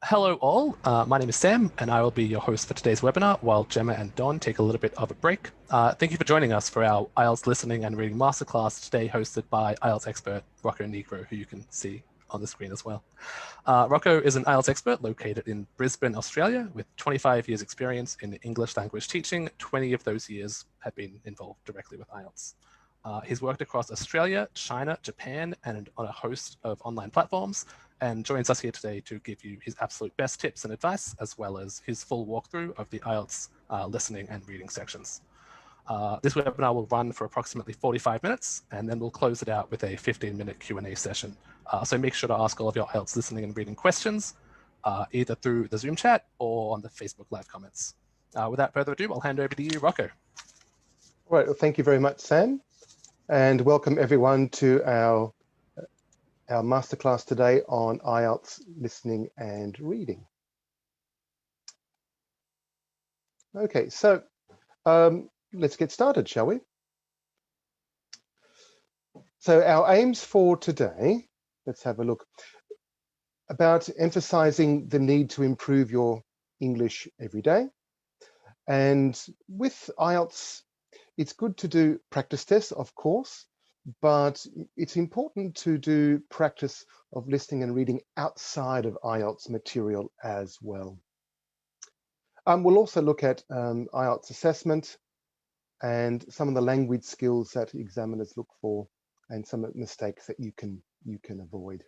Hello all, my name is Sam and I will be your host for today's webinar while Gemma and Don take a little bit of a break. Thank you for joining us for our IELTS listening and reading masterclass today, hosted by IELTS expert Rocco Nigro, who you can see on the screen as well. Rocco is an IELTS expert located in Brisbane, Australia, with 25 years experience in English language teaching. 20 of those years have been involved directly with IELTS. He's worked across Australia, China, Japan, and on a host of online platforms, and joins us here today to give you his absolute best tips and advice, as well as his full walkthrough of the IELTS listening and reading sections. This webinar will run for approximately 45 minutes, and then we'll close it out with a 15-minute Q&A session. So make sure to ask all of your IELTS listening and reading questions, either through the Zoom chat or on the Facebook Live comments. Without further ado, I'll hand over to you, Rocco. All right, well, thank you very much, Sam, and welcome everyone to our masterclass today on IELTS listening and reading. Okay, so let's get started, shall we? So our aims for today, let's have a look, about emphasizing the need to improve your English every day. And with IELTS, it's good to do practice tests, of course, but it's important to do practice of listening and reading outside of IELTS material as well. We'll also look at IELTS assessment and some of the language skills that examiners look for and some of the mistakes that you can avoid.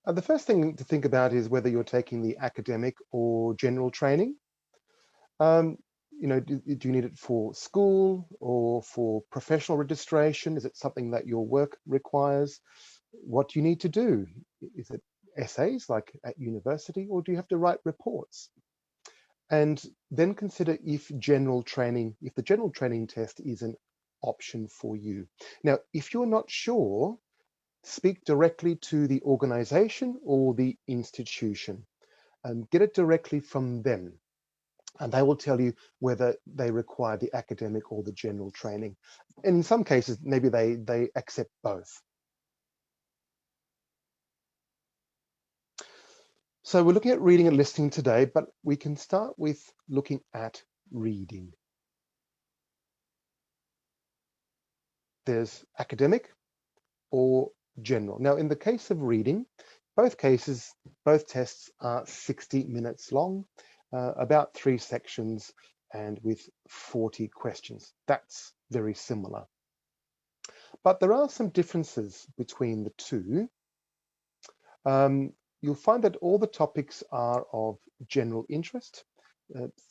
The first thing to think about is whether you're taking the academic or general training. You know, do you need it for school or for professional registration? Is it something that your work requires? What do you need to do? Is it essays like at university, or do you have to write reports? And then consider if the general training test is an option for you. Now, if you're not sure, speak directly to the organization or the institution and get it directly from them. And they will tell you whether they require the academic or the general training. And in some cases, maybe they accept both. So we're looking at reading and listening today, but we can start with looking at reading. There's academic or general. Now, in the case of reading, both tests are 60 minutes long, about 3 sections and with 40 questions. That's very similar. But there are some differences between the two. You'll find that all the topics are of general interest,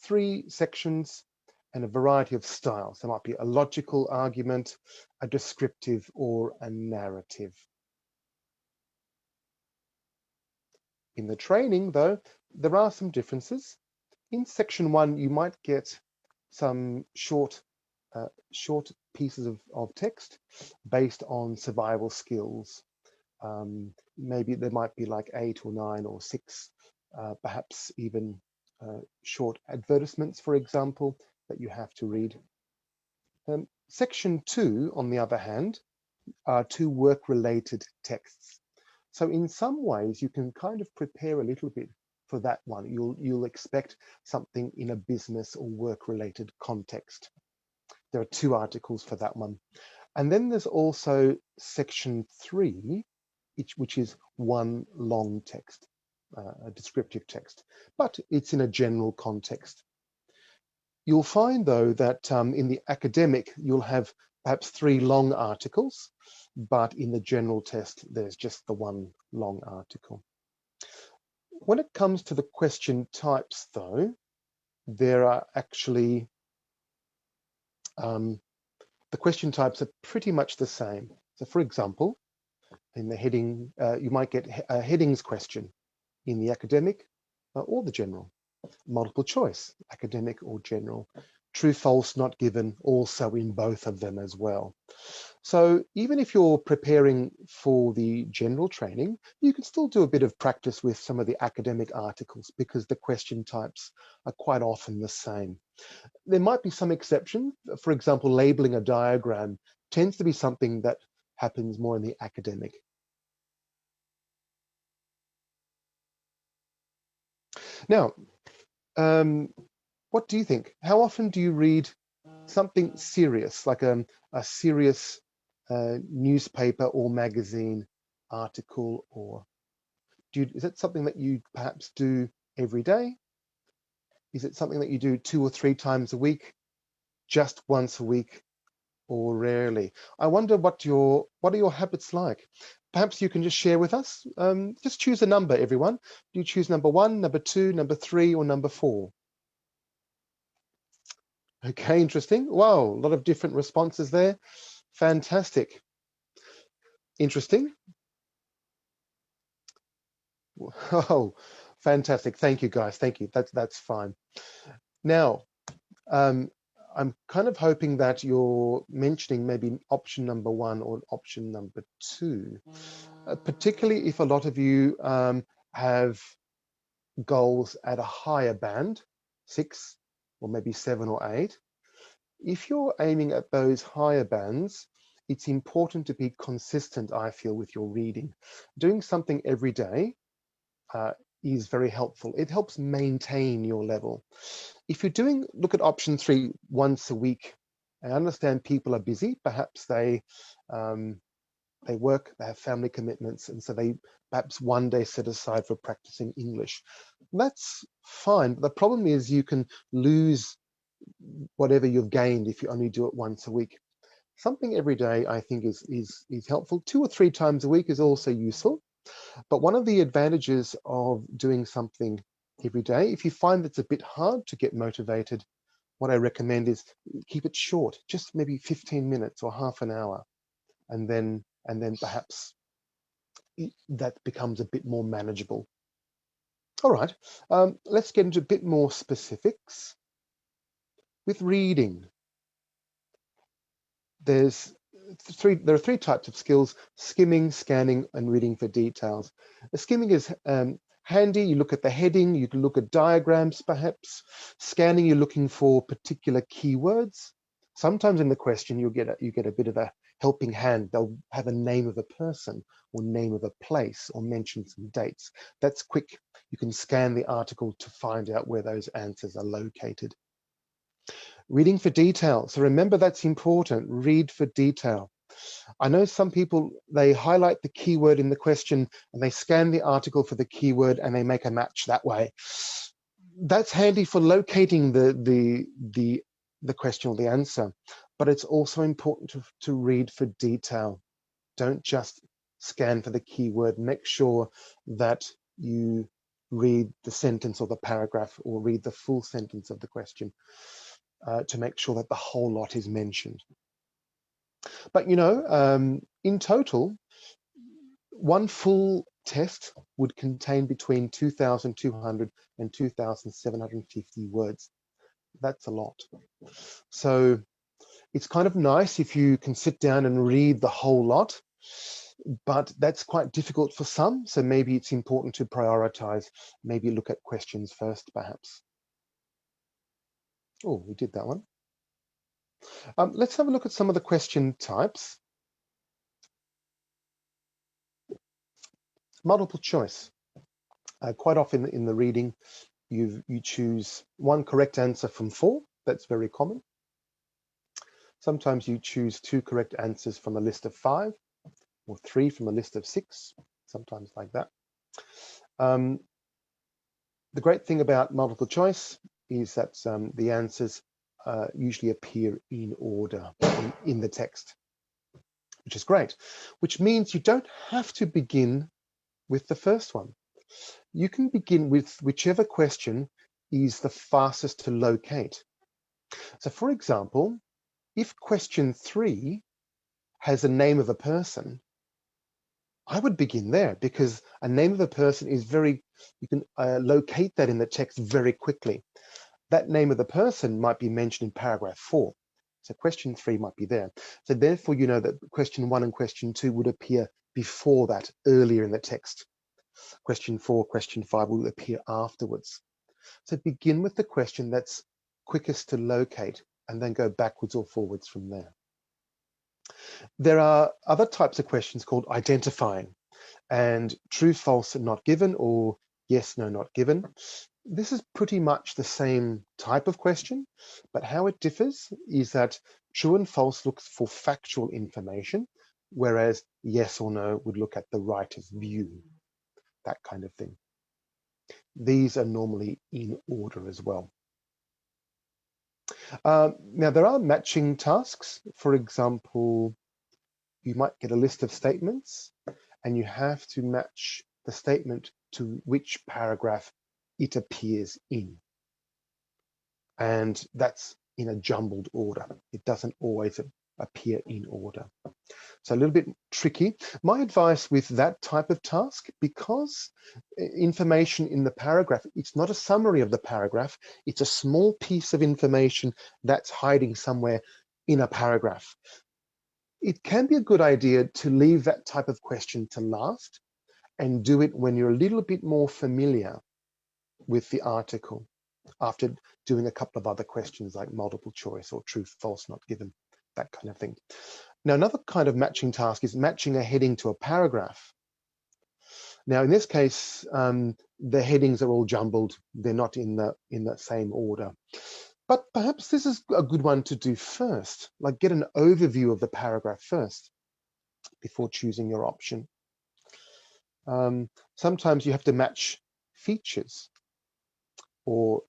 3 sections and a variety of styles. There might be a logical argument, a descriptive, or a narrative. In the training, though, there are some differences. In section 1, you might get some short pieces of text based on survival skills. Maybe there might be like 8 or 9 or 6, perhaps even short advertisements, for example, that you have to read. Section 2, on the other hand, are 2 work-related texts. So in some ways, you can kind of prepare a little bit for that one. You'll expect something in a business or work-related context. There are 2 articles for that one. And then there's also section 3, which is 1 long text, a descriptive text, but it's in a general context. You'll find, though, that in the academic, you'll have perhaps 3 long articles, but in the general test, there's just the 1 long article. When it comes to the question types, though, there are actually, the question types are pretty much the same. So, for example, in the heading, you might get a headings question in the academic or the general. Multiple choice, academic or general. True, false, not given, also in both of them as well. So even if you're preparing for the general training, you can still do a bit of practice with some of the academic articles because the question types are quite often the same. There might be some exceptions. For example, labeling a diagram tends to be something that happens more in the academic. Now, what do you think? How often do you read something serious, like a serious newspaper or magazine article, or is it something that you perhaps do every day? Is it something that you do 2 or 3 times a week, just once a week, or rarely? I wonder what are your habits like? Perhaps you can just share with us. Just choose a number, everyone. Do you choose number 1, number 2, number 3, or number 4? Okay, interesting. Wow, a lot of different responses there. Fantastic. Interesting. Oh, fantastic. Thank you, guys. Thank you. That's fine. Now, I'm kind of hoping that you're mentioning maybe option number 1 or option number 2, particularly if a lot of you have goals at a higher band, 6 or maybe 7 or 8. If you're aiming at those higher bands, it's important to be consistent, I feel, with your reading. Doing something every day is very helpful. It helps maintain your level. If you're look at option 3, once a week. I understand people are busy. Perhaps they work, they have family commitments, and so they perhaps one day set aside for practicing English. That's fine. But the problem is you can lose whatever you've gained if you only do it once a week. Something every day, I think, is helpful. 2 or 3 times a week is also useful. But one of the advantages of doing something every day, if you find it's a bit hard to get motivated, what I recommend is keep it short, just maybe 15 minutes or half an hour. And then perhaps that becomes a bit more manageable. All right, let's get into a bit more specifics. With reading, there are 3 types of skills: skimming, scanning, and reading for details. The skimming is handy. You look at the heading, you can look at diagrams perhaps. Scanning, you're looking for particular keywords. Sometimes in the question you get a bit of a helping hand. They'll have a name of a person or name of a place or mention some dates. That's quick. You can scan the article to find out where those answers are located. Reading for detail. So remember, that's important. Read for detail. I know some people, they highlight the keyword in the question and they scan the article for the keyword and they make a match that way. That's handy for locating the question or the answer, but it's also important to read for detail. Don't just scan for the keyword. Make sure that you read the sentence or the paragraph, or read the full sentence of the question to make sure that the whole lot is mentioned. But in total, one full test would contain between 2,200 and 2,750 words. That's a lot. So it's kind of nice if you can sit down and read the whole lot, but that's quite difficult for some. So maybe it's important to prioritize, maybe look at questions first, perhaps. Oh, we did that one. Let's have a look at some of the question types. Multiple choice. Quite often in the reading, you choose 1 correct answer from 4. That's very common. Sometimes you choose 2 correct answers from a list of 5, or 3 from a list of 6, sometimes like that. The great thing about multiple choice is that the answers usually appear in order in the text, which is great, which means you don't have to begin with the first one. You can begin with whichever question is the fastest to locate. So for example, if question 3 has a name of a person, I would begin there, because a name of a person is you can locate that in the text very quickly. That name of the person might be mentioned in paragraph 4. So question 3 might be there. So therefore, you know that question 1 and question 2 would appear before that, earlier in the text. Question 4, question 5 will appear afterwards. So begin with the question that's quickest to locate and then go backwards or forwards from there. There are other types of questions called identifying and true, false, not given, or yes, no, not given. This is pretty much the same type of question, but how it differs is that true and false looks for factual information, whereas yes or no would look at the writer's view, that kind of thing. These are normally in order as well. Now, there are matching tasks. For example, you might get a list of statements and you have to match the statement to which paragraph it appears in. And that's in a jumbled order. It doesn't always appear in order. So a little bit tricky. My advice with that type of task, because information in the paragraph, it's not a summary of the paragraph, it's a small piece of information that's hiding somewhere in a paragraph. It can be a good idea to leave that type of question to last and do it when you're a little bit more familiar with the article, after doing a couple of other questions like multiple choice or true, false, not given, that kind of thing. Now, another kind of matching task is matching a heading to a paragraph. Now, in this case, the headings are all jumbled. They're not in the same order. But perhaps this is a good one to do first, like get an overview of the paragraph first before choosing your option. Sometimes you have to match features or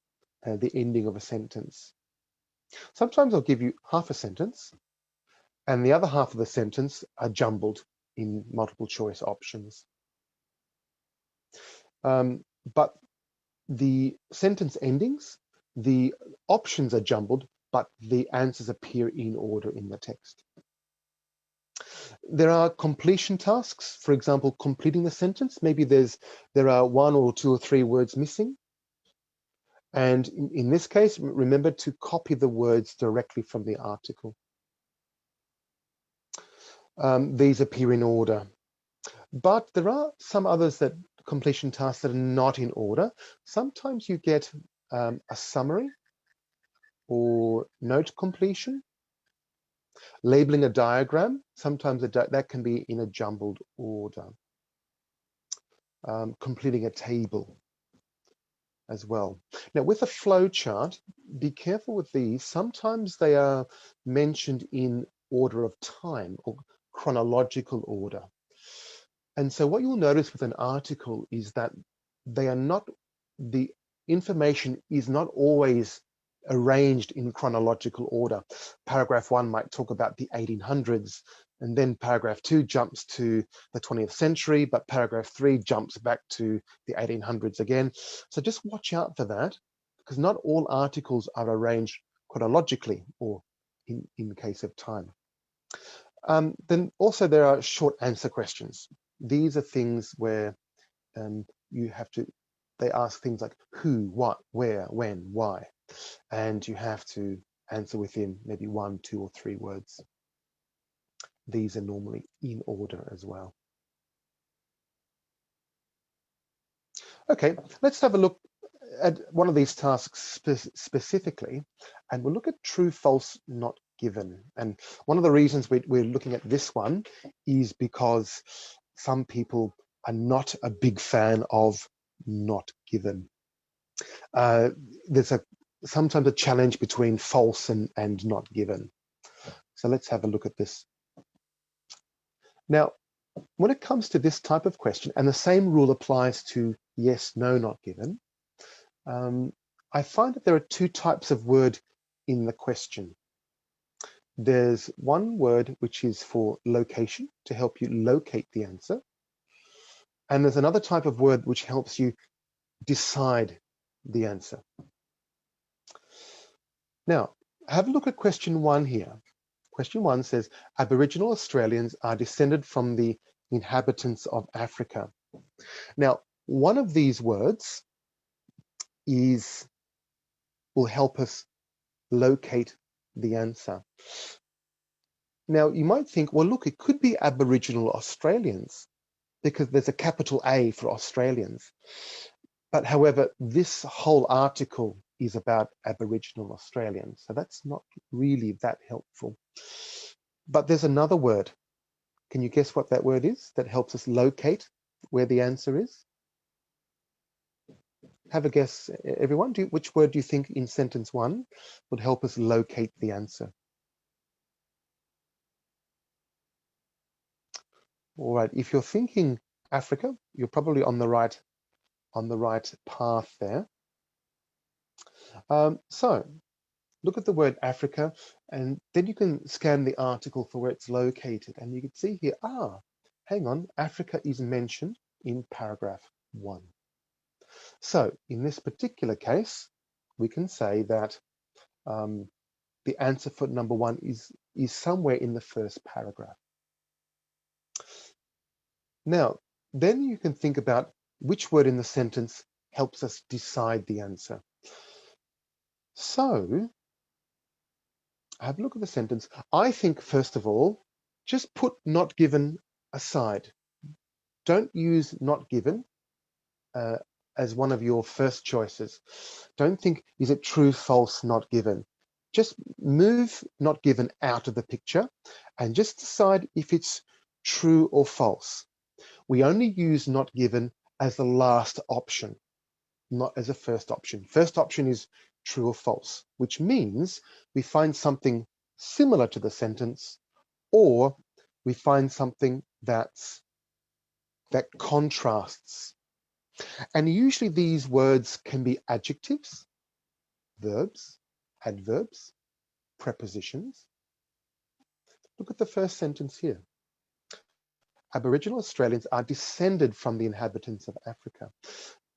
the ending of a sentence. Sometimes I'll give you half a sentence and the other half of the sentence are jumbled in multiple choice options. But the sentence endings, the options are jumbled, but the answers appear in order in the text. There are completion tasks, for example, completing the sentence. Maybe there are 1 or 2 or 3 words missing. And in this case, remember to copy the words directly from the article. These appear in order. But there are some others that completion tasks that are not in order. Sometimes you get a summary or note completion, labeling a diagram. Sometimes that can be in a jumbled order. Completing a table as well. Now, with a flow chart, be careful with these. Sometimes they are mentioned in order of time or chronological order. And so what you'll notice with an article is that they are not, the information is not always arranged in chronological order. Paragraph 1 might talk about the 1800s, and then paragraph 2 jumps to the 20th century, but paragraph 3 jumps back to the 1800s again. So just watch out for that, because not all articles are arranged chronologically or in the case of time. Then also there are short answer questions. These are things where you have to, they ask things like who, what, where, when, why, and you have to answer within maybe 1, 2, or 3 words. These are normally in order as well. Okay, let's have a look at one of these tasks specifically, and we'll look at true, false, not given. And one of the reasons we're looking at this one is because some people are not a big fan of not given. There's sometimes a challenge between false and not given. So let's have a look at this. Now, when it comes to this type of question, and the same rule applies to yes, no, not given, I find that there are 2 types of word in the question. There's one word which is for location, to help you locate the answer. And there's another type of word which helps you decide the answer. Now, have a look at question 1 here. Question 1 says, Aboriginal Australians are descended from the inhabitants of Africa. Now, one of these words will help us locate the answer. Now, you might think, well, look, it could be Aboriginal Australians because there's a capital A for Australians. But however, this whole article is about Aboriginal Australians. So that's not really that helpful. But there's another word. Can you guess what that word is that helps us locate where the answer is? Have a guess, everyone. Which word do you think in sentence 1 would help us locate the answer? All right, if you're thinking Africa, you're probably on the right path there. So look at the word Africa, and then you can scan the article for where it's located, and you can see here, hang on, Africa is mentioned in paragraph 1. So in this particular case, we can say that the answer for number 1 is somewhere in the first paragraph. Now, then you can think about which word in the sentence helps us decide the answer. So have a look at the sentence. I think, first of all, just put not given aside. Don't use not given as one of your first choices. Don't think, is it true, false, not given? Just move not given out of the picture and just decide if it's true or false. We only use not given as the last option, not as a first option. First option is true or false, which means we find something similar to the sentence, or we find something that contrasts. And usually these words can be adjectives, verbs, adverbs, prepositions. Look at the first sentence here. Aboriginal Australians are descended from the inhabitants of Africa.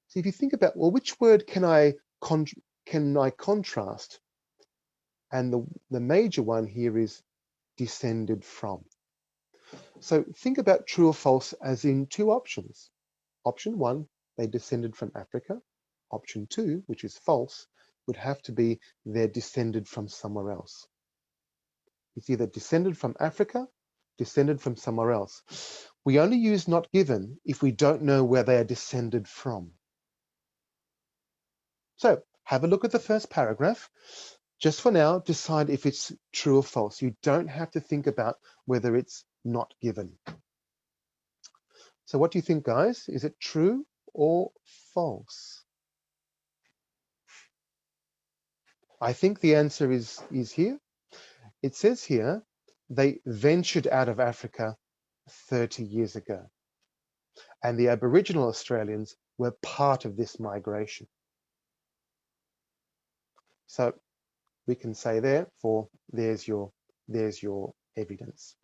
So if you think about, well, which word can I contrast? And the major one here is descended from. So think about true or false as in two options. Option 1, they descended from Africa. Option 2, which is false, would have to be they're descended from somewhere else. It's either descended from Africa, descended from somewhere else. We only use not given if we don't know where they are descended from. So have a look at the first paragraph. Just for now, decide if it's true or false. You don't have to think about whether it's not given. So what do you think, guys? Is it true or false? I think the answer is here. It says here, they ventured out of Africa 30 years ago. And the Aboriginal Australians were part of this migration. So we can say therefore, there's your evidence.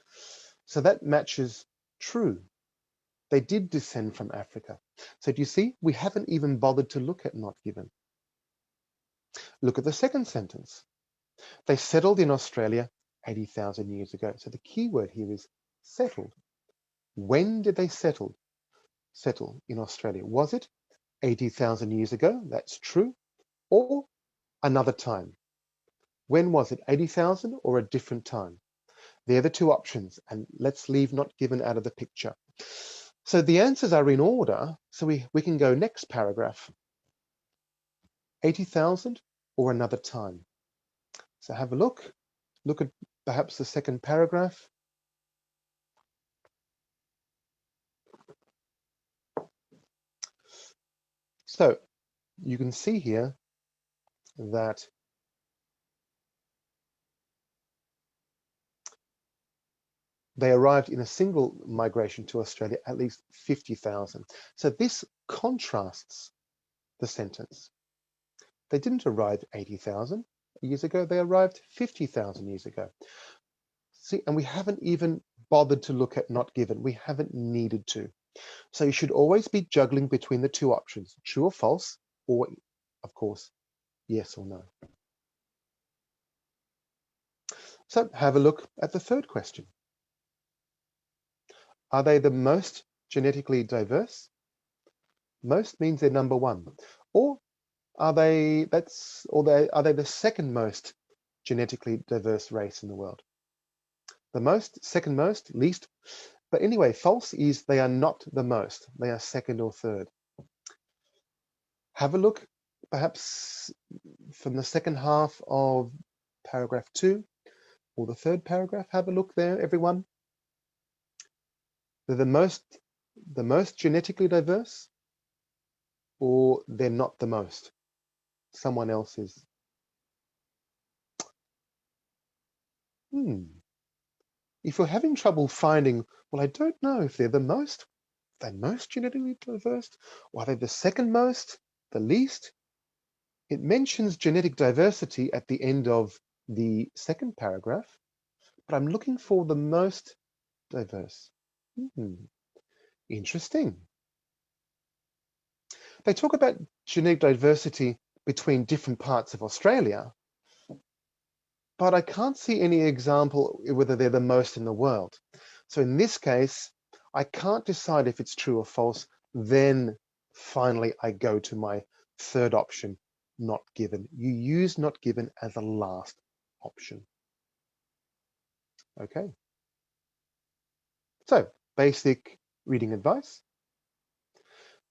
So that matches true. They did descend from Africa. So do you see, we haven't even bothered to look at not given. Look at the second sentence. They settled in Australia 80,000 years ago. So the key word here is settled. When did they settle in Australia? Was it 80,000 years ago? That's true. Or another time? When was it? 80,000 or a different time? They're the two options, and let's leave not given out of the picture. So the answers are in order, so we can go next paragraph. 80,000 or another time. So have a look. Look at perhaps the second paragraph. So you can see here that they arrived in a single migration to Australia at least 50,000. So this contrasts the sentence. They didn't arrive 80,000 years ago, they arrived 50,000 years ago. See, and we haven't even bothered to look at not given. We haven't needed to. So you should always be juggling between the two options, true or false, or of course, yes or no. So have a look at the third question. Are they the most genetically diverse? Most means they're number one. Or are they the second most genetically diverse race in the world? The most, second most, least. But anyway, false is they are not the most. They are second or third. Have a look, perhaps from the second half of paragraph 2 or the third paragraph. Have a look there, everyone. They're the most genetically diverse. or they're not the most. Someone else is. If you're having trouble finding, well, I don't know if they're the most, they're most genetically diverse, or are they the second most, the least? It mentions genetic diversity at the end of the second paragraph, but I'm looking for the most diverse. Interesting. They talk about genetic diversity between different parts of Australia, but I can't see any example whether they're the most in the world. So in this case, I can't decide if it's true or false. Then finally, I go to my third option, not given. You use not given as a last option. Okay. So basic reading advice.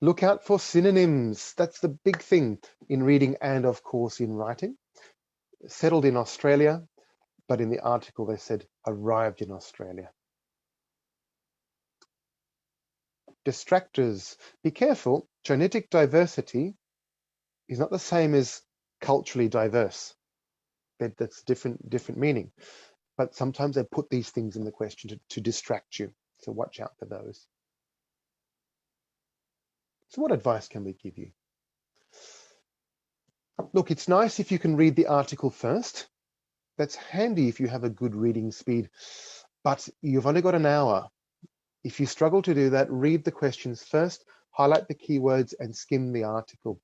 Look out for synonyms. That's the big thing in reading and of course in writing. Settled in Australia, but in the article they said arrived in Australia. Distractors. Be careful, genetic diversity is not the same as culturally diverse. That's different meaning. But sometimes they put these things in the question to distract you. So watch out for those. So what advice can we give you? Look, it's nice if you can read the article first. That's handy if you have a good reading speed, but you've only got an hour. If you struggle to do that, read the questions first, highlight the keywords and skim the article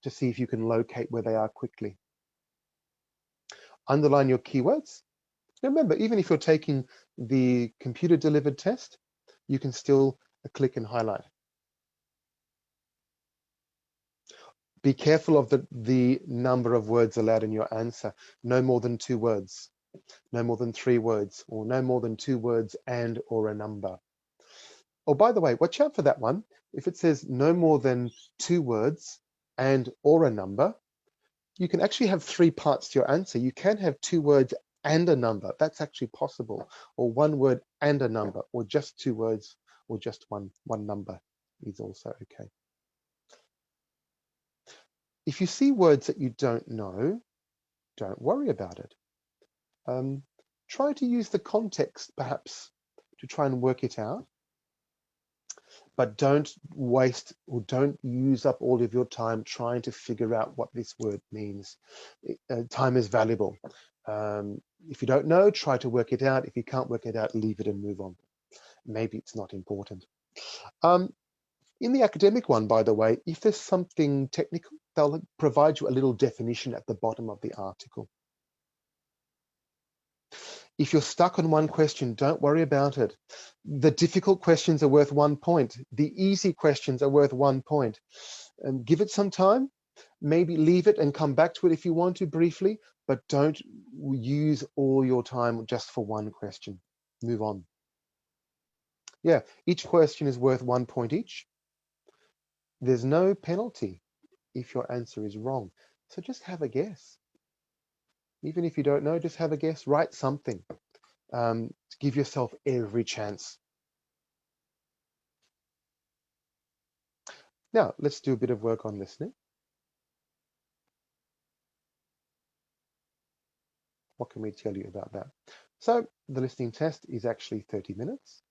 to see if you can locate where they are quickly. Underline your keywords. Remember, even if you're taking the computer delivered test, you can still click and highlight. Be careful of the number of words allowed in your answer. No more than 2 words, no more than 3 words, or no more than 2 words and or a number. Oh, by the way, watch out for that one. If it says no more than 2 words and or a number, you can actually have 3 parts to your answer. You can have 2 words and a number. That's actually possible. Or 1 word and a number, or just 2 words, or just one number is also okay. If you see words that you don't know, don't worry about it. Try to use the context, perhaps, to try and work it out. But don't waste or don't use up all of your time trying to figure out what this word means. Time is valuable. If you don't know, try to work it out. If you can't work it out, leave it and move on. Maybe it's not important. In the academic one, by the way, if there's something technical, they'll provide you a little definition at the bottom of the article. If you're stuck on one question, don't worry about it. The difficult questions are worth 1 point. The easy questions are worth 1 point. Give it some time. Maybe leave it and come back to it if you want to briefly, but don't use all your time just for one question. Move on. Yeah, each question is worth 1 point each. There's no penalty if your answer is wrong. So just have a guess. Even if you don't know, just have a guess. Write something. To give yourself every chance. Now, let's do a bit of work on listening. What can we tell you about that? So the listening test is actually 30 minutes.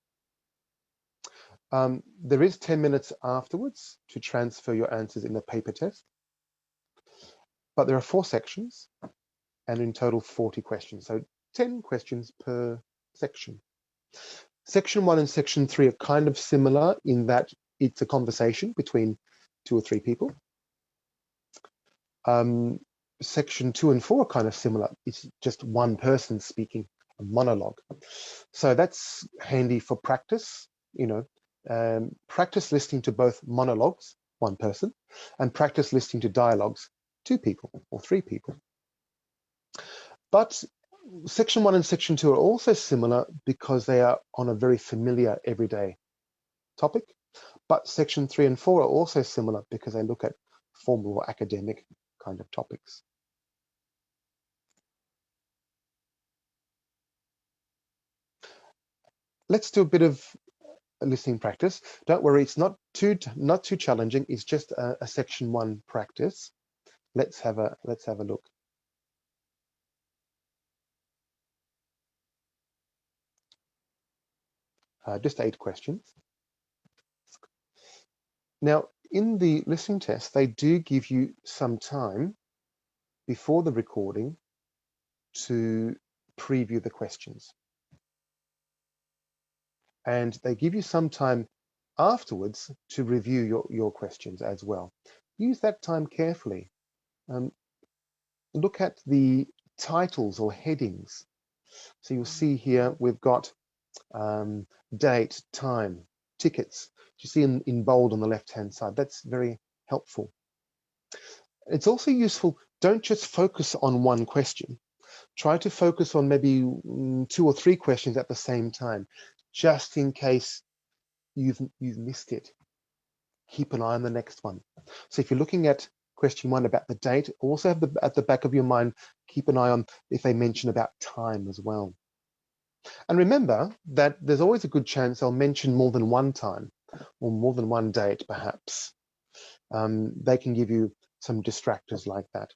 There is 10 minutes afterwards to transfer your answers in the paper test. But there are 4 sections and in total 40 questions. So 10 questions per section. Section 1 and section 3 are kind of similar in that it's a conversation between 2 or 3 people. Section 2 and 4 are kind of similar. It's just one person speaking, a monologue. So that's handy for practice, you know, practice listening to both monologues, 1 person, and practice listening to dialogues, 2 people or 3 people. But section 1 and section 2 are also similar because they are on a very familiar everyday topic. But section 3 and 4 are also similar because they look at formal or academic kind of topics. Let's do a bit of listening practice. Don't worry, it's not too challenging. It's just a section 1 practice. Let's have a look. Just 8 questions. Now, in the listening test, they do give you some time before the recording to preview the questions. And they give you some time afterwards to review your questions as well. Use that time carefully. Look at the titles or headings. So you'll see here we've got date, time, tickets. You see in bold on the left-hand side. That's very helpful. It's also useful, don't just focus on one question. Try to focus on maybe 2 or 3 questions at the same time, just in case you've missed it. Keep an eye on the next one. So if you're looking at question 1 about the date, also have at the back of your mind, keep an eye on if they mention about time as well. And remember that there's always a good chance they'll mention more than one time or more than one date, perhaps. They can give you some distractors like that.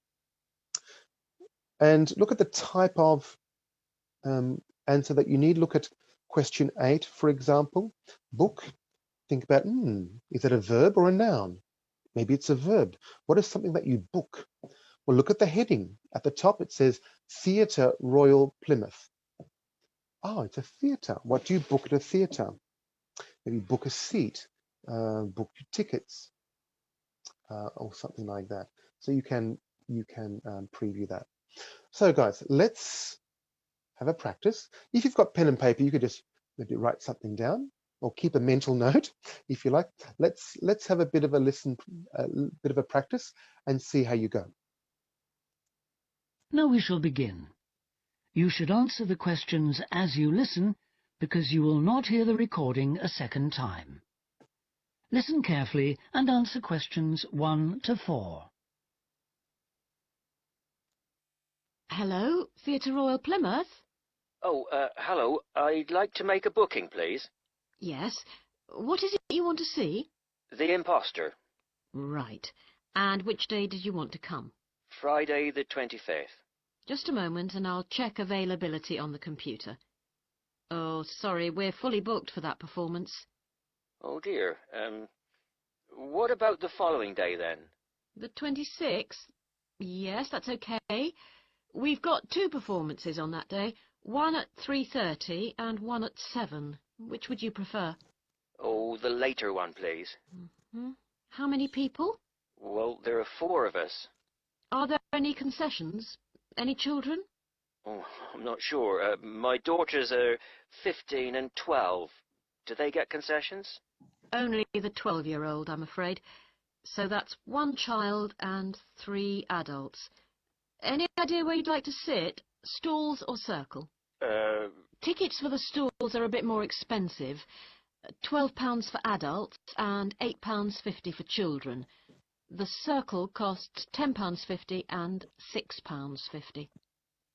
And look at the type of answer that you need. Look at question 8, for example, book. Think about, is it a verb or a noun? Maybe it's a verb. What is something that you book? Well, look at the heading. At the top, it says Theatre Royal Plymouth. Oh, it's a theatre. What do you book at a theatre? Maybe book a seat, book your tickets, or something like that. So you can preview that. So guys, let's have a practice. If you've got pen and paper, you could just maybe write something down or keep a mental note if you like. Let's have a bit of a listen, a bit of a practice and see how you go. Now we shall begin. You should answer the questions as you listen, because you will not hear the recording a second time. Listen carefully and answer questions 1 to 4. Hello, Theatre Royal Plymouth? Oh, hello. I'd like to make a booking, please. Yes. What is it you want to see? The Imposter. Right. And which day did you want to come? Friday the 25th. Just a moment and I'll check availability on the computer. Oh, sorry, we're fully booked for that performance. Oh, dear. What about the following day, then? The 26th? Yes, that's okay. We've got 2 performances on that day, one at 3:30 and one at 7. Which would you prefer? Oh, the later one, please. How many people? Well, there are 4 of us. Are there any concessions? Any children? Oh, I'm not sure. My daughters are 15 and 12. Do they get concessions? Only the 12-year-old, I'm afraid. So that's 1 child and 3 adults. Any idea where you'd like to sit? Stalls or circle? Tickets for the stalls are a bit more expensive. £12 for adults and £8.50 for children. The circle costs £10.50 and £6.50.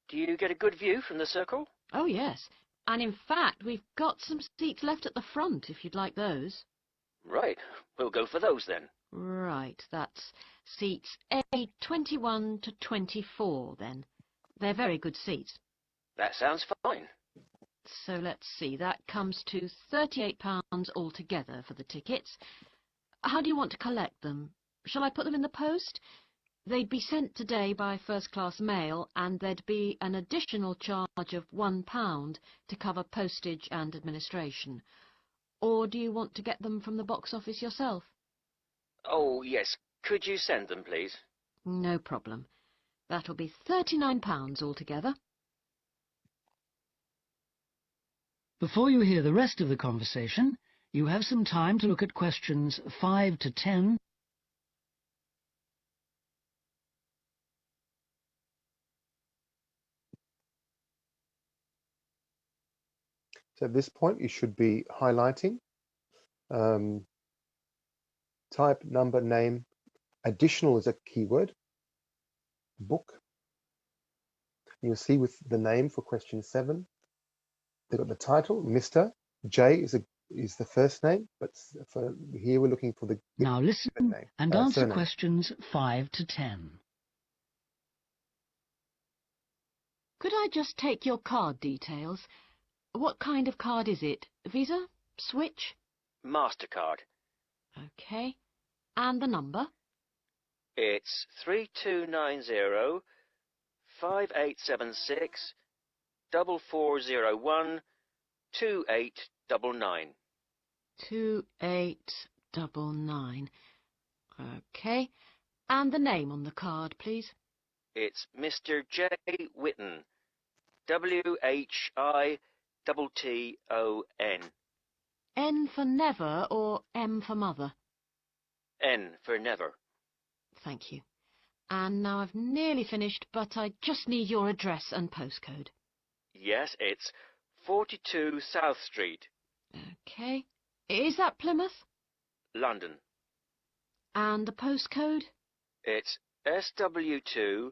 Do you get a good view from the circle? Oh, yes. And in fact, we've got some seats left at the front, if you'd like those. Right. We'll go for those, then. Right, that's seats A21 to 24, then. They're very good seats. That sounds fine. So let's see, that comes to £38 altogether for the tickets. How do you want to collect them? Shall I put them in the post? They'd be sent today by first-class mail, and there'd be an additional charge of £1 to cover postage and administration. Or do you want to get them from the box office yourself? Oh, yes. Could you send them, please? No problem. That'll be £39 altogether. Before you hear the rest of the conversation, you have some time to look at questions 5 to 10. So at this point, you should be highlighting type, number, name. Additional is a keyword. Book. You'll see with the name for question 7, they've got the title, Mr. J is is the first name, but for here we're looking for the Now listen name, and answer surname. questions 5 to 10. Could I just take your card details? What kind of card is it? Visa? Switch? Mastercard. Okay. And the number? It's 3290 5876 4401 2899. 2899. Okay. And the name on the card, please? It's Mr. J. Whitten. WHITTON. N for never or M for mother? N for never. Thank you. And now I've nearly finished, but I just need your address and postcode. Yes, it's 42 South Street, Okay. Is that Plymouth? London. And the postcode? It's SW2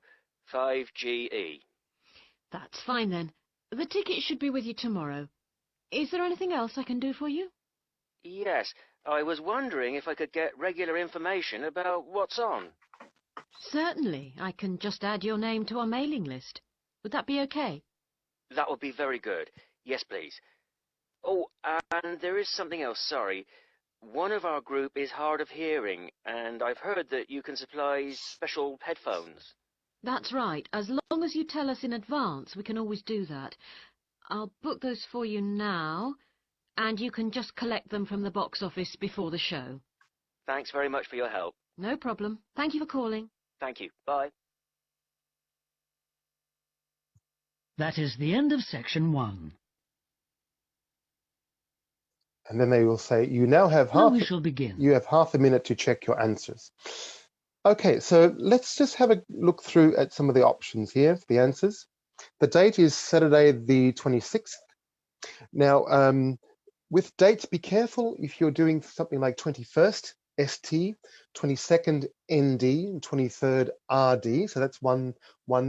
5GE. That's fine then. The ticket should be with you tomorrow. Is there anything else I can do for you? Yes, I was wondering if I could get regular information about what's on. Certainly. I can just add your name to our mailing list. Would that be okay? That would be very good. Yes, please. Oh, and there is something else, sorry. One of our group is hard of hearing, and I've heard that you can supply special headphones. That's right. As long as you tell us in advance, we can always do that. I'll book those for you now, and you can just collect them from the box office before the show. Thanks very much for your help. No problem. Thank you for calling. Thank you. Bye. That is the end of section 1. And then they will say, you now have Now we shall begin. you have half a minute to check your answers. Okay, so let's just have a look through at some of the options here for the answers. The date is Saturday the 26th. Now, with dates, be careful if you're doing something like 21st ST, 22nd ND, and 23rd RD. So that's one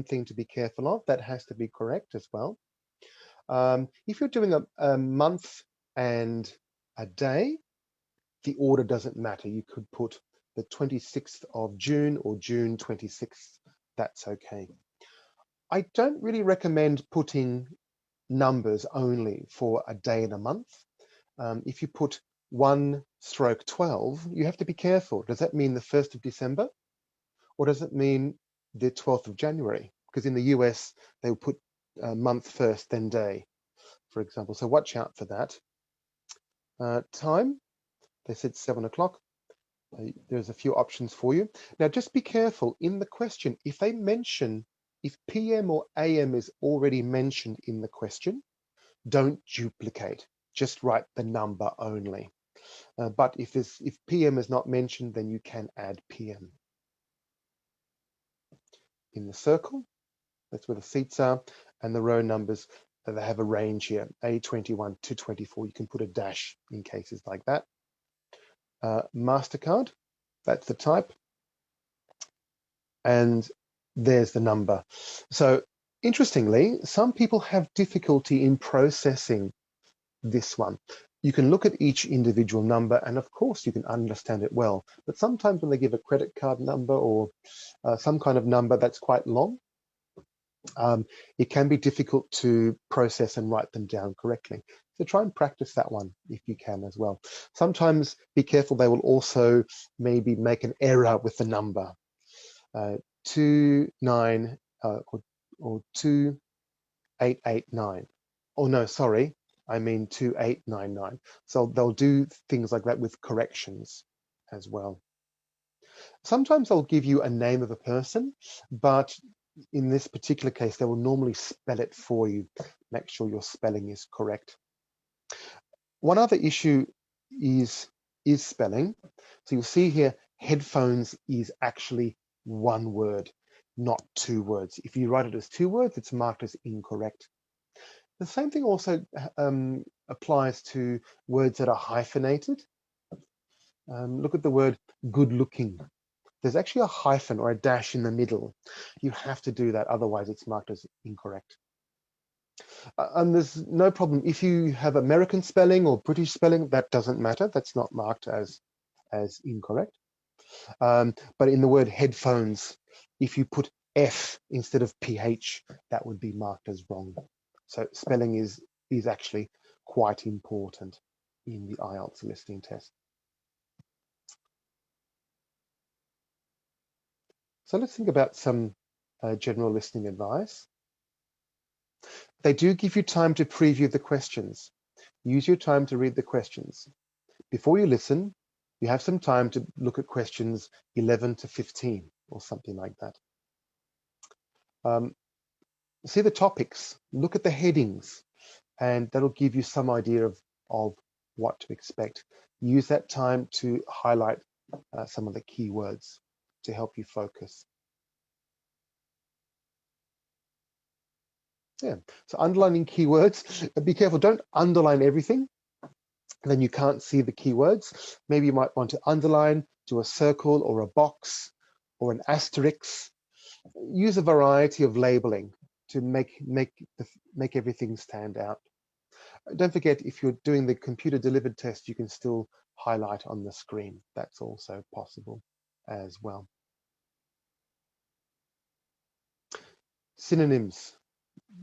thing to be careful of. That has to be correct as well. If you're doing a month and a day, the order doesn't matter. You could put the 26th of June or June 26th. That's okay. I don't really recommend putting numbers only for a day and a month. If you put 1/12, you have to be careful. Does that mean the 1st of December? Or does it mean the 12th of January? Because in the US, they will put month first, then day, for example. So watch out for that. Time, they said 7 o'clock. There's a few options for you. Now, just be careful in the question. If they mention, if PM or AM is already mentioned in the question, don't duplicate. Just write the number only. But if PM is not mentioned, then you can add PM. In the circle, that's where the seats are, and the row numbers, they have a range here, A21 to 24. You can put a dash in cases like that. Mastercard, that's the type. And there's the number. So interestingly, some people have difficulty in processing this one. You can look at each individual number and of course you can understand it well, but sometimes when they give a credit card number or some kind of number that's quite long, it can be difficult to process and write them down correctly. So try and practice that one if you can as well. Sometimes be careful, they will also maybe make an error with the number. 29 or 2889. Oh no, sorry, I mean 2899. So they'll do things like that with corrections as well. Sometimes they'll give you a name of a person, but in this particular case, they will normally spell it for you. Make sure your spelling is correct. One other issue is spelling. So you'll see here, headphones is actually one word, not two words. If you write it as two words, it's marked as incorrect. The same thing also applies to words that are hyphenated. Look at the word good looking. There's actually a hyphen or a dash in the middle. You have to do that, otherwise it's marked as incorrect. And there's no problem. If you have American spelling or British spelling, that doesn't matter. That's not marked as incorrect. But in the word headphones, if you put F instead of PH, that would be marked as wrong. So spelling is actually quite important in the IELTS listening test. So let's think about some general listening advice. They do give you time to preview the questions. Use your time to read the questions. Before you listen, you have some time to look at questions 11 to 15 or something like that. See the topics, look at the headings, and that'll give you some idea of what to expect. Use that time to highlight some of the keywords to help you focus. Yeah, so underlining keywords, be careful, don't underline everything, then you can't see the keywords. Maybe you might want to underline, do a circle or a box or an asterisk. Use a variety of labeling to make everything stand out. Don't forget, if you're doing the computer delivered test, you can still highlight on the screen. That's also possible as well. Synonyms.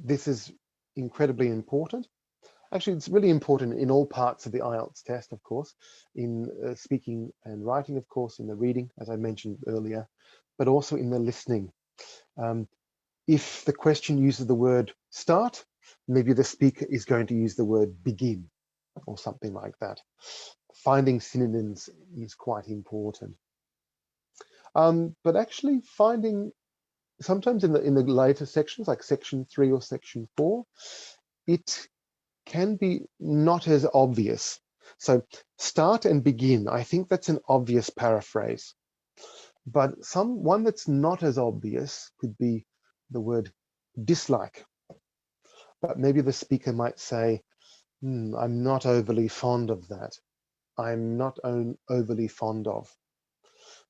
This is incredibly important. Actually, it's really important in all parts of the IELTS test, of course, in speaking and writing, of course, in the reading, as I mentioned earlier, but also in the listening. If the question uses the word start, maybe the speaker is going to use the word begin or something like that. Finding synonyms is quite important. But actually finding, sometimes in the later sections, like section 3 or section 4, it can be not as obvious. So start and begin, I think that's an obvious paraphrase. But one that's not as obvious could be the word dislike. But maybe the speaker might say, I'm not overly fond of that. I'm not overly fond of.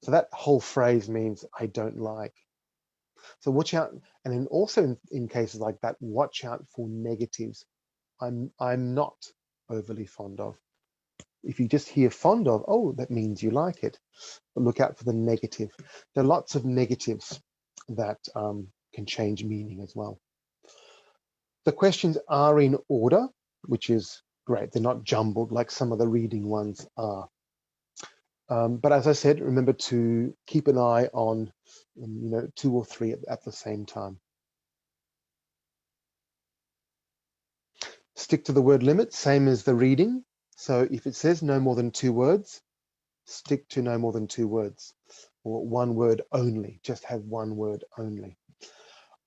So that whole phrase means I don't like. So watch out, and then also in cases like that, watch out for negatives. I'm not overly fond of. If you just hear fond of, oh, that means you like it. But look out for the negative. There are lots of negatives that can change meaning as well. The questions are in order, which is great. They're not jumbled like some of the reading ones are. But as I said, remember to keep an eye on 2 or 3 at the same time. Stick to the word limit, same as the reading. So if it says no more than 2 words, stick to no more than 2 words, or 1 word only, just have 1 word only.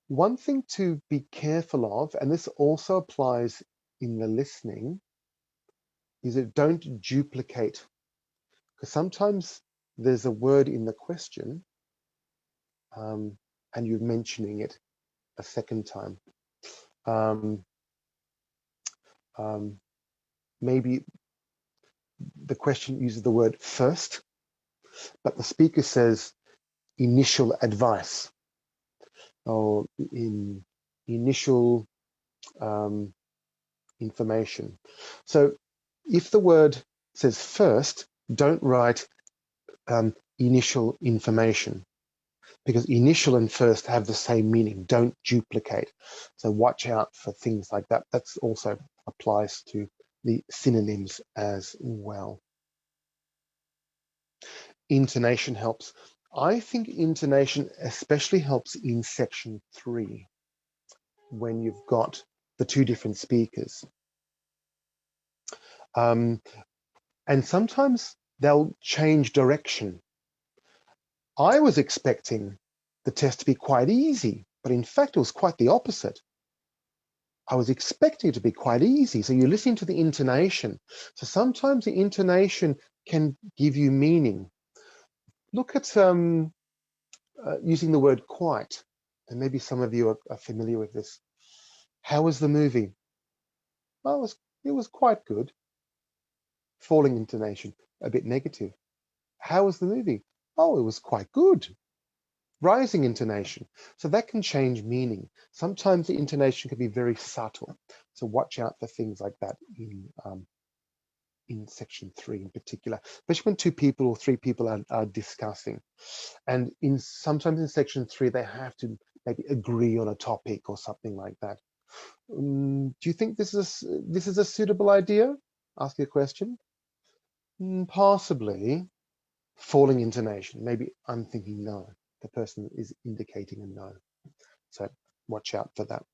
One thing to be careful of, and this also applies in the listening, is that don't duplicate, because sometimes there's a word in the question and you're mentioning it a second time. Maybe the question uses the word first, but the speaker says initial advice or in initial information. So if the word says first, don't write initial information, because initial and first have the same meaning. Don't duplicate. So watch out for things like that. That's also applies to the synonyms as well. Intonation helps. I think intonation especially helps in section 3 when you've got the 2 different speakers. And sometimes they'll change direction. I was expecting the test to be quite easy, but in fact it was quite the opposite. I was expecting it to be quite easy. So you're listening to the intonation. So sometimes the intonation can give you meaning. Look at using the word quite, and maybe some of you are familiar with this. How was the movie? Well, it was quite good. Falling intonation, a bit negative. How was the movie? Oh, it was quite good. rising intonation. So that can change meaning. Sometimes the intonation can be very subtle. So watch out for things like that in section 3 in particular, especially when 2 people or 3 people are discussing. And sometimes in section 3, they have to maybe agree on a topic or something like that. Do you think this is a suitable idea? Ask your question. Possibly. Falling intonation. Maybe I'm thinking no. The person is indicating a no. So watch out for that.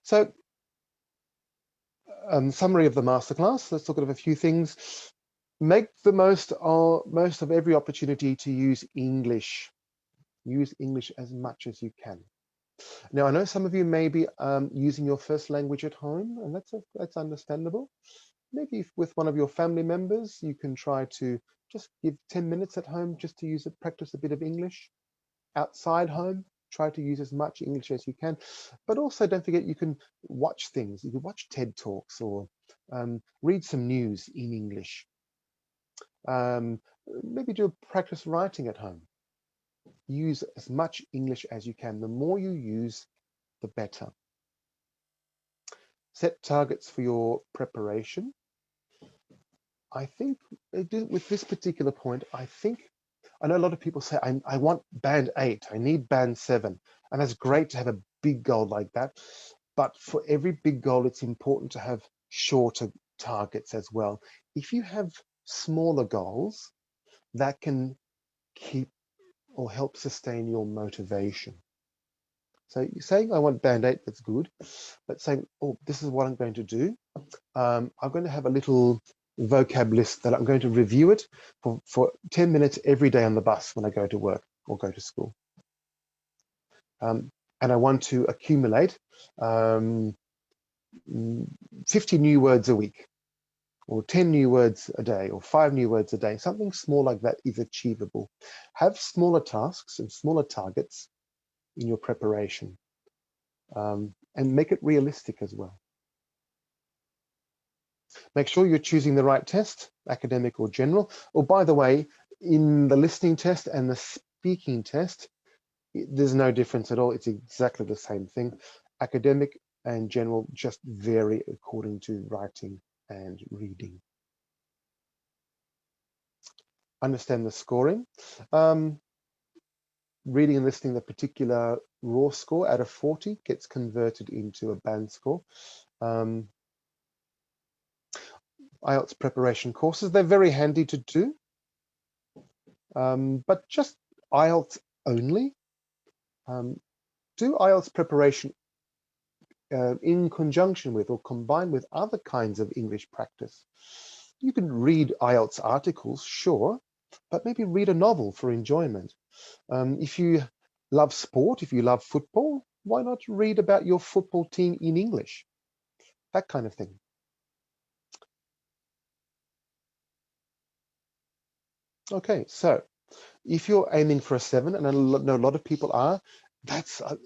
So summary of the masterclass. Let's look at a few things. Make the most of every opportunity to use English. Use English as much as you can. Now, I know some of you may be using your first language at home, and that's understandable. Maybe with one of your family members, you can try to just give 10 minutes at home just to use it, practice a bit of English. Outside home, try to use as much English as you can. But also don't forget, you can watch things. You can watch TED Talks or read some news in English. Maybe do a practice writing at home. Use as much English as you can. The more you use, the better. Set targets for your preparation. I think with this particular point, I know a lot of people say, I want band 8, I need band 7. And that's great to have a big goal like that. But for every big goal, it's important to have shorter targets as well. If you have smaller goals, that can keep or help sustain your motivation. So you're saying, I want band 8, that's good. But saying, oh, this is what I'm going to do. I'm going to have a little vocab list that I'm going to review it for 10 minutes every day on the bus when I go to work or go to school. And I want to accumulate 50 new words a week, or 10 new words a day, or 5 new words a day. Something small like that is achievable. Have smaller tasks and smaller targets in your preparation, and make it realistic as well. Make sure you're choosing the right test, academic or general. Or by the way, in the listening test and the speaking test, there's no difference at all. It's exactly the same thing. Academic and general just vary according to writing and reading. Understand the scoring. Reading and listening, the particular raw score out of 40 gets converted into a band score. IELTS preparation courses, they're very handy to do, but just IELTS only. Do IELTS preparation in conjunction with or combined with other kinds of English practice. You can read IELTS articles, sure, but maybe read a novel for enjoyment. If you love sport, if you love football, why not read about your football team in English? That kind of thing. Okay, so if you're aiming for a 7, and I know a lot of people are, that's a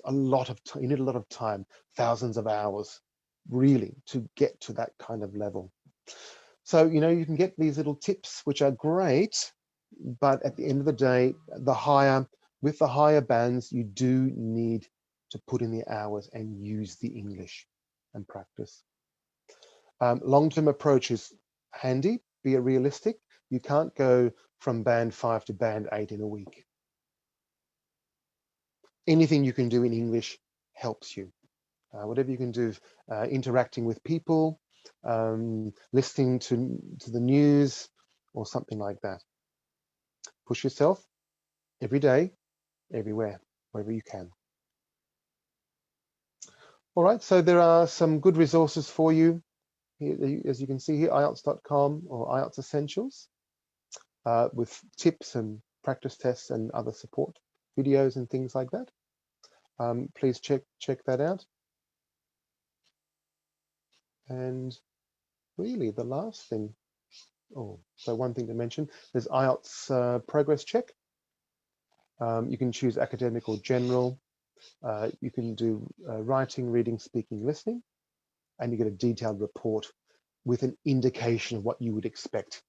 lot of time. You need a lot of time, thousands of hours, really, to get to that kind of level. So, you know, you can get these little tips, which are great, but at the end of the day, with the higher bands, you do need to put in the hours and use the English and practice. Long-term approach is handy, be realistic. You can't go from band 5 to band 8 in a week. Anything you can do in English helps you. Whatever you can do, interacting with people, listening to the news or something like that. Push yourself every day, everywhere, wherever you can. All right, so there are some good resources for you. Here, as you can see here, IELTS.com or IELTS Essentials, with tips and practice tests and other support videos and things like that. Please check that out. And really the last thing, so one thing to mention, there's IELTS progress check. You can choose academic or general. You can do writing, reading, speaking, listening, and you get a detailed report with an indication of what you would expect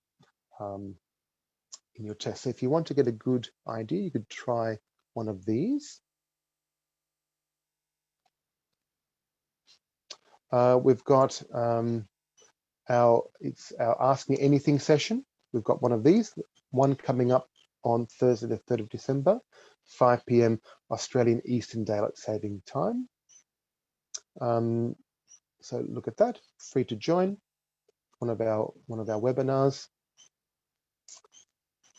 in your test. So if you want to get a good idea, you could try one of these. We've got our Ask Me Anything session. We've got one of these, one coming up on Thursday, the 3rd of December, 5 p.m. Australian Eastern Daylight Saving Time. So look at that, free to join one of our webinars.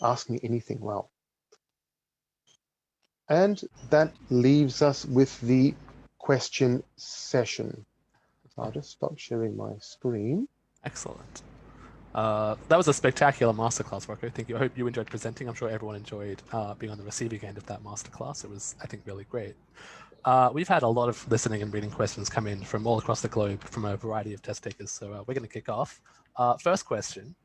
Ask Me Anything. Wow. And that leaves us with the question session. So I'll just stop sharing my screen. Excellent. That was a spectacular masterclass, Rocco. Thank you. I hope you enjoyed presenting. I'm sure everyone enjoyed being on the receiving end of that masterclass. It was, I think, really great. We've had a lot of listening and reading questions come in from all across the globe from a variety of test takers. So we're going to kick off. First question,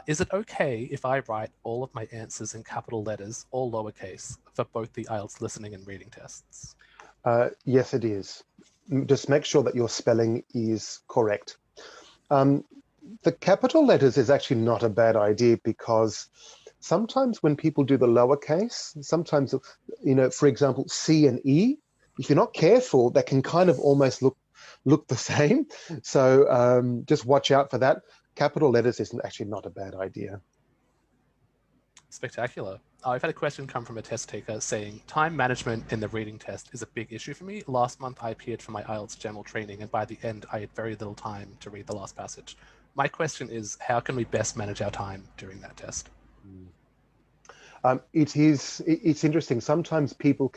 is it okay if I write all of my answers in capital letters or lowercase for both the IELTS listening and reading tests? Yes, it is. Just make sure that your spelling is correct. The capital letters is actually not a bad idea, because sometimes when people do the lowercase, sometimes, you know, for example, C and E, if you're not careful, that can kind of almost look the same. So just watch out for that. Capital letters is actually not a bad idea. Spectacular. I've had a question come from a test taker saying, time management in the reading test is a big issue for me. Last month I appeared for my IELTS general training, and by the end I had very little time to read the last passage. My question is, how can we best manage our time during that test? It's interesting. Sometimes people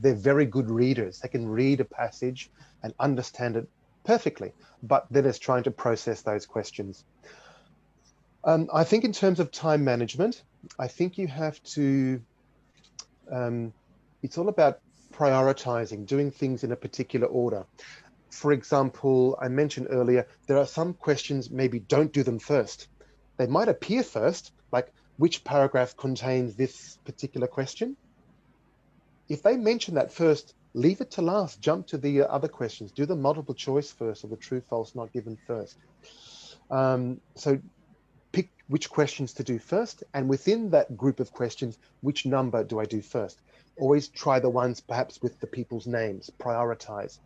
they're very good readers. They can read a passage and understand it perfectly, but then it's trying to process those questions. I think in terms of time management, I think you have to, it's all about prioritizing, doing things in a particular order. For example, I mentioned earlier, there are some questions, maybe don't do them first. They might appear first, like which paragraph contains this particular question. If they mention that first, leave it to last, jump to the other questions, do the multiple choice first, or the true, false, not given first. So pick which questions to do first, and within that group of questions, which number do I do first? Always try the ones perhaps with the people's names, prioritize.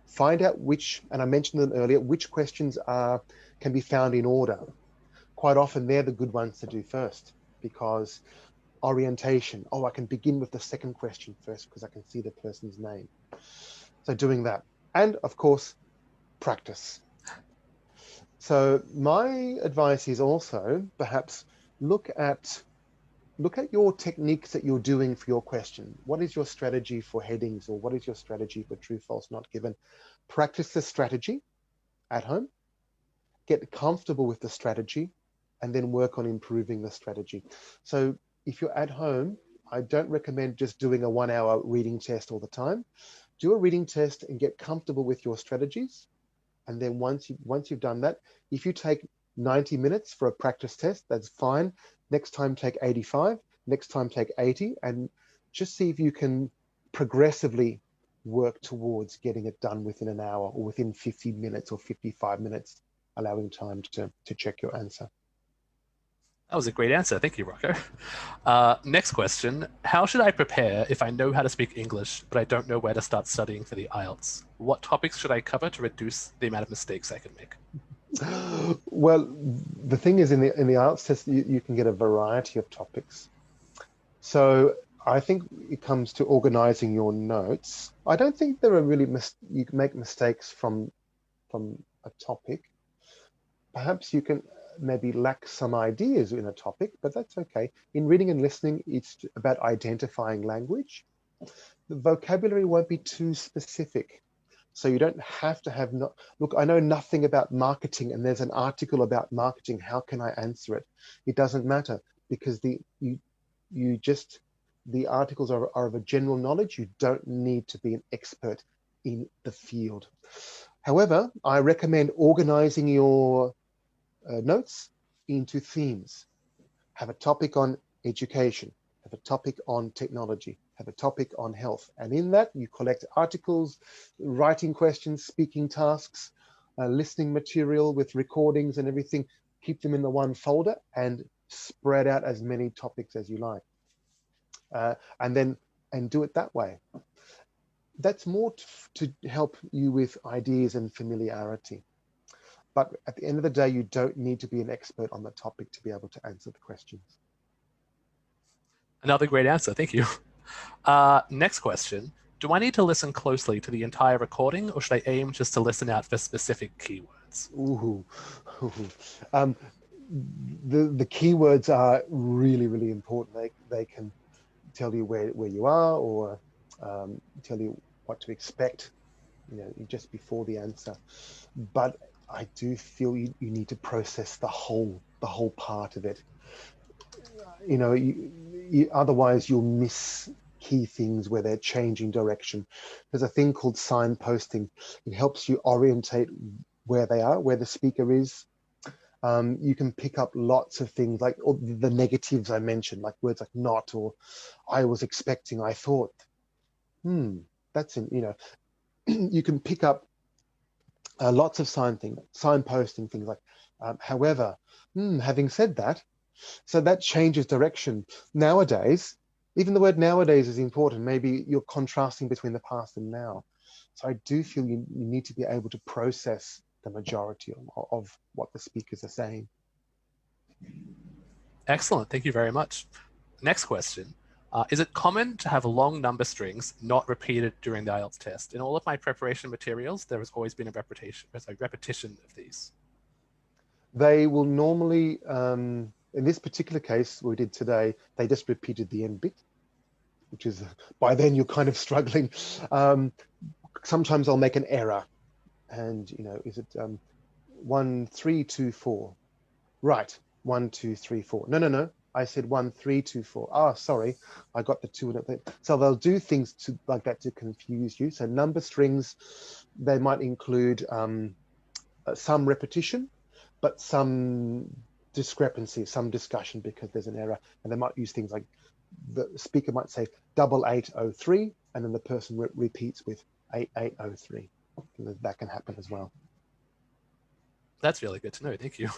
Find out which, and I mentioned them earlier, which questions can be found in order. Quite often they're the good ones to do first, because orientation, oh, I can begin with the second question first because I can see the person's name. So doing that. And of course, practice. So my advice is also perhaps look at your techniques that you're doing for your question. What is your strategy for headings, or what is your strategy for true, false, not given? Practice the strategy at home, get comfortable with the strategy, and then work on improving the strategy. So if you're at home, I don't recommend just doing a 1-hour reading test all the time. Do a reading test and get comfortable with your strategies. And then once you've done that, if you take 90 minutes for a practice test, that's fine. Next time take 85, next time take 80, and just see if you can progressively work towards getting it done within an hour, or within 50 minutes or 55 minutes, allowing time to check your answer. That was a great answer. Thank you, Rocco. Next question. How should I prepare if I know how to speak English, but I don't know where to start studying for the IELTS? What topics should I cover to reduce the amount of mistakes I can make? Well, the thing is, in the IELTS test, you can get a variety of topics. So I think it comes to organizing your notes. I don't think there are really you can make mistakes from a topic. Perhaps you can maybe lack some ideas in a topic, but that's okay. In reading and listening, it's about identifying language. The vocabulary won't be too specific. So you don't have to have, look, I know nothing about marketing and there's an article about marketing. How can I answer it? It doesn't matter, because the articles are of a general knowledge. You don't need to be an expert in the field. However, I recommend organizing your notes into themes. Have a topic on education, have a topic on technology, have a topic on health. And in that, you collect articles, writing questions, speaking tasks, listening material with recordings and everything. Keep them in the one folder and spread out as many topics as you like, and do it that way. That's more to help you with ideas and familiarity. But at the end of the day, you don't need to be an expert on the topic to be able to answer the questions. Another great answer. Thank you. Next question. Do I need to listen closely to the entire recording, or should I aim just to listen out for specific keywords? Ooh. The keywords are really, really important. They can tell you where you are, or tell you what to expect, just before the answer. But I do feel you need to process the whole part of it. Otherwise you'll miss key things where they're changing direction. There's a thing called signposting. It helps you orientate where they are, where the speaker is. You can pick up lots of things like the negatives I mentioned, like words like not, or I was expecting, I thought. That's in, you can pick up lots of signposting things like, however, having said that, so that changes direction. Nowadays, even the word nowadays is important. Maybe you're contrasting between the past and now. So I do feel you need to be able to process the majority of what the speakers are saying. Excellent. Thank you very much. Next question. Is it common to have long number strings not repeated during the IELTS test? In all of my preparation materials, there has always been a repetition of these. They will normally, in this particular case we did today, they just repeated the end bit, which is, by then you're kind of struggling. Sometimes I'll make an error. And, is it 1, 3, 2, 4? Right, 1, 2, 3, 4. No. I said 1, 3, 2, 4. Ah, sorry, I got the 2 in it. So they'll do things like that to confuse you. So number strings, they might include some repetition, but some discrepancy, some discussion because there's an error. And they might use things like, the speaker might say 8803, and then the person repeats with 8803. That can happen as well. That's really good to know. Thank you.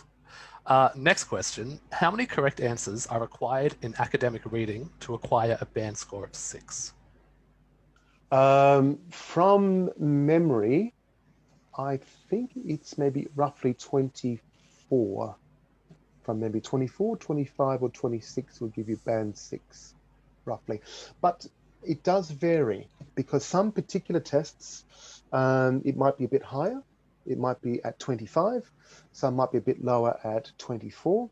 Next question. How many correct answers are required in academic reading to acquire a band score of 6? From memory, I think it's maybe roughly 24. From maybe 24, 25, or 26 will give you band 6, roughly. But it does vary, because some particular tests, it might be a bit higher. It might be at 25. Some might be a bit lower at 24.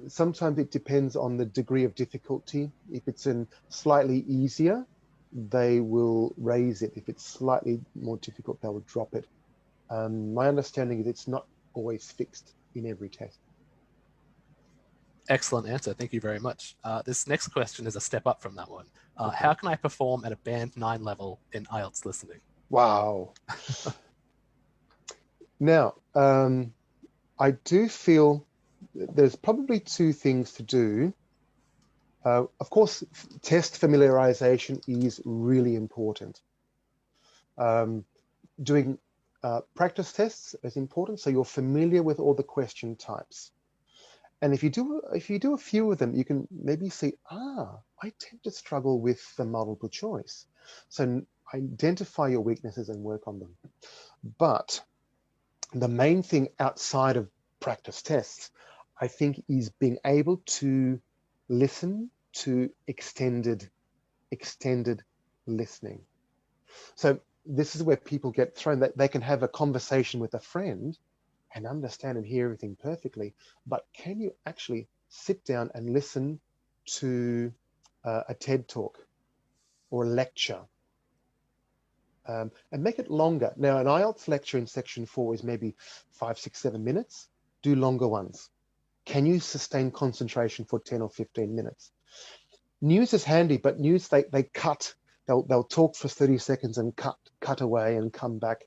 Sometimes it depends on the degree of difficulty. If it's slightly easier, they will raise it. If it's slightly more difficult, they will drop it. My understanding is it's not always fixed in every test. Excellent answer. Thank you very much. This next question is a step up from that one. How can I perform at a band 9 level in IELTS listening? Wow. Now, I do feel there's probably 2 things to do. Of course, test familiarization is really important. Doing practice tests is important, so you're familiar with all the question types. And if you do a few of them, you can maybe see, I tend to struggle with the multiple choice. So identify your weaknesses and work on them. But the main thing outside of practice tests, I think, is being able to listen to extended listening. So this is where people get thrown, that they can have a conversation with a friend and understand and hear everything perfectly, but can you actually sit down and listen to a TED talk or a lecture, and make it longer? Now, an IELTS lecture in section 4 is maybe 5, 6, 7 minutes. Do longer ones. Can you sustain concentration for 10 or 15 minutes? News is handy, but news, they cut. They'll talk for 30 seconds and cut away and come back.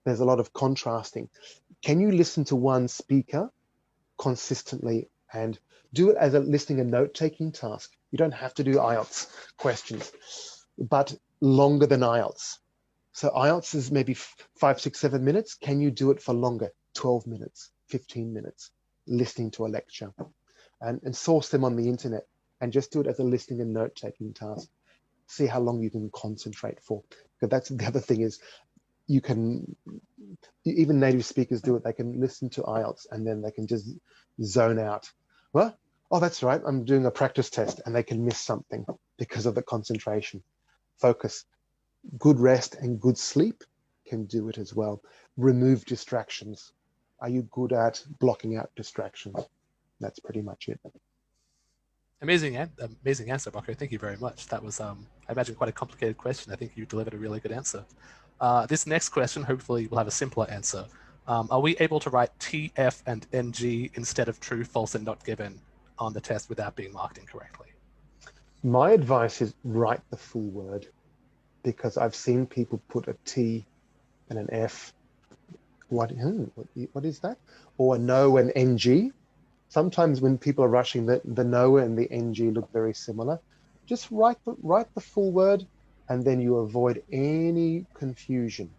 There's a lot of contrasting. Can you listen to one speaker consistently and do it as a listening and note-taking task? You don't have to do IELTS questions, but longer than IELTS. So IELTS is maybe 5, 6, 7 minutes. Can you do it for longer? 12 minutes, 15 minutes. listening to a lecture, and source them on the internet, and just do it as a listening and note-taking task. See how long you can concentrate for. Because that's the other thing is, even native speakers do it. They can listen to IELTS and then they can just zone out. Well, oh, that's right, I'm doing a practice test, and they can miss something because of the concentration. Focus. Good rest and good sleep can do it as well. Remove distractions. Are you good at blocking out distractions? That's pretty much it. Amazing answer, Rocco. Thank you very much. That was, I imagine, quite a complicated question. I think you delivered a really good answer. This next question, hopefully, will have a simpler answer. Are we able to write TF and NG instead of true, false, and not given on the test without being marked incorrectly? My advice is write the full word, because I've seen people put a T and an F. What is that? Or a no and NG. Sometimes when people are rushing, the no and the NG look very similar. Just write the full word, and then you avoid any confusion.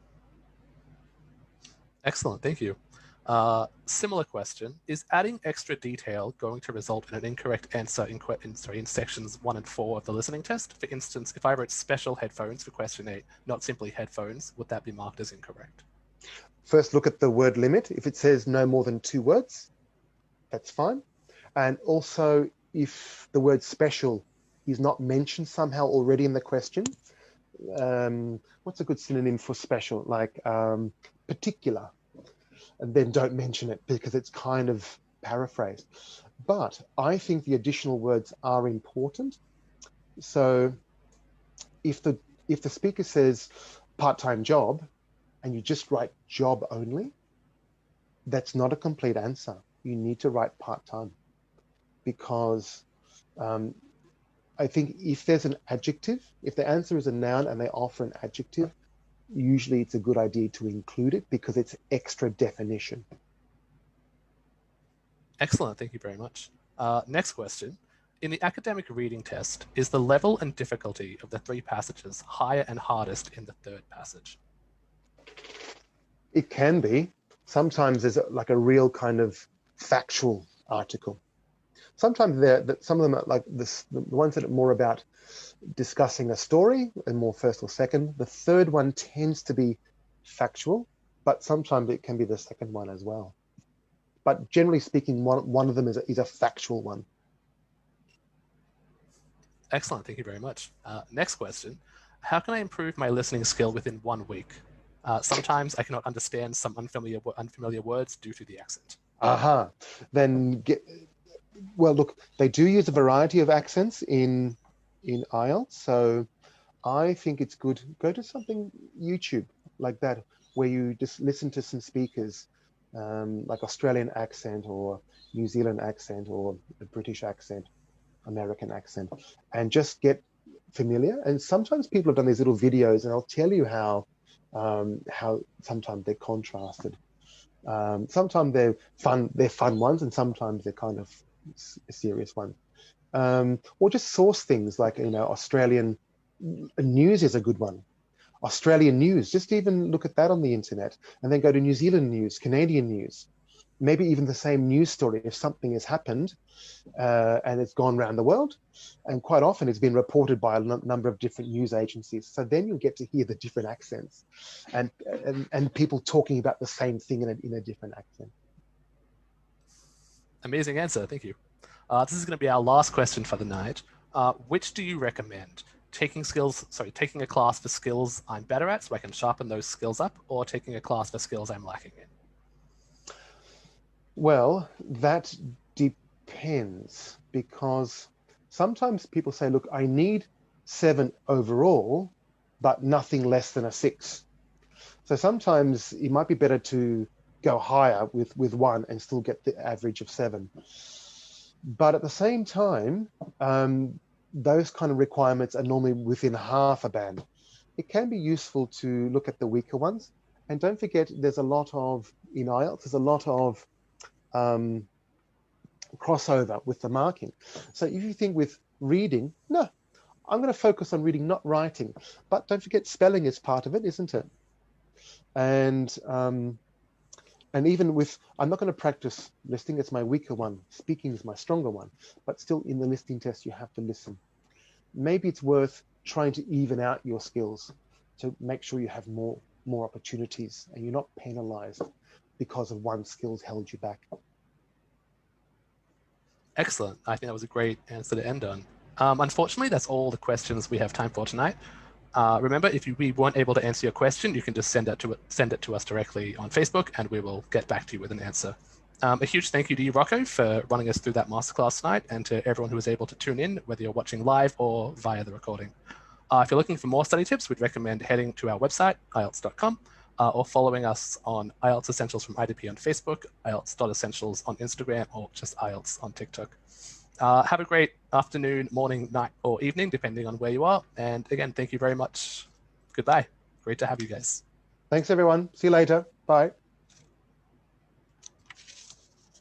Excellent, thank you. Similar question, is adding extra detail going to result in an incorrect answer in sections 1 and 4 of the listening test? For instance, if I wrote special headphones for question 8, not simply headphones, would that be marked as incorrect? First, look at the word limit. If it says no more than 2 words, that's fine. And also, if the word special is not mentioned somehow already in the question, what's a good synonym for special? Like particular. And then don't mention it because it's kind of paraphrased. But I think the additional words are important. So if the speaker says part-time job and you just write job only, that's not a complete answer. You need to write part-time, because I think if there's an adjective, if the answer is a noun and they offer an adjective, usually it's a good idea to include it because it's extra definition. Excellent, thank you very much. Next question. In the academic reading test, is the level and difficulty of the 3 passages higher and hardest in the 3rd passage? It can be. Sometimes there's like a real kind of factual article. Sometimes some of them are like the ones that are more about discussing a story and more first or second. The 3rd one tends to be factual, but sometimes it can be the 2nd one as well. But generally speaking, one of them is a factual one. Excellent, thank you very much. Next question. How can I improve my listening skill within 1 week? Sometimes I cannot understand some unfamiliar words due to the accent. Aha. Then well, look, they do use a variety of accents in IELTS, so I think it's good. Go to something YouTube like that, where you just listen to some speakers, like Australian accent or New Zealand accent or a British accent, American accent, and just get familiar. And sometimes people have done these little videos, and I'll tell you how sometimes they're contrasted. Sometimes they're fun ones, and sometimes they're kind of serious ones. Or just source things like, Australian news is a good one. Australian news, just even look at that on the internet, and then go to New Zealand news, Canadian news, maybe even the same news story if something has happened and it's gone around the world, and quite often it's been reported by a number of different news agencies. So then you'll get to hear the different accents and people talking about the same thing in a different accent. Amazing answer, thank you. This is going to be our last question for the night. Which do you recommend? Taking a class for skills I'm better at so I can sharpen those skills up, or taking a class for skills I'm lacking in? Well, that depends, because sometimes people say, look, I need 7 overall, but nothing less than a 6. So sometimes it might be better to go higher with 1 and still get the average of 7. But at the same time, those kind of requirements are normally within half a band. It can be useful to look at the weaker ones. And don't forget, there's a lot of, in IELTS, there's a lot of crossover with the marking. So if you think with reading, no, I'm going to focus on reading, not writing. But don't forget, spelling is part of it, isn't it? And And even with, I'm not going to practice listening, it's my weaker one. Speaking is my stronger one. But still, in the listening test, you have to listen. Maybe it's worth trying to even out your skills to make sure you have more opportunities and you're not penalized because of one skill's held you back. Excellent. I think that was a great answer to end on. Unfortunately, that's all the questions we have time for tonight. Remember, if we weren't able to answer your question, you can just send it to us directly on Facebook, and we will get back to you with an answer. A huge thank you to you, Rocco, for running us through that masterclass tonight, and to everyone who was able to tune in, whether you're watching live or via the recording. If you're looking for more study tips, we'd recommend heading to our website, IELTS.com, or following us on IELTS Essentials from IDP on Facebook, IELTS.Essentials on Instagram, or just IELTS on TikTok. Have a great afternoon, morning, night, or evening, depending on where you are. And again, thank you very much. Goodbye. Great to have you guys. Thanks, everyone. See you later. Bye.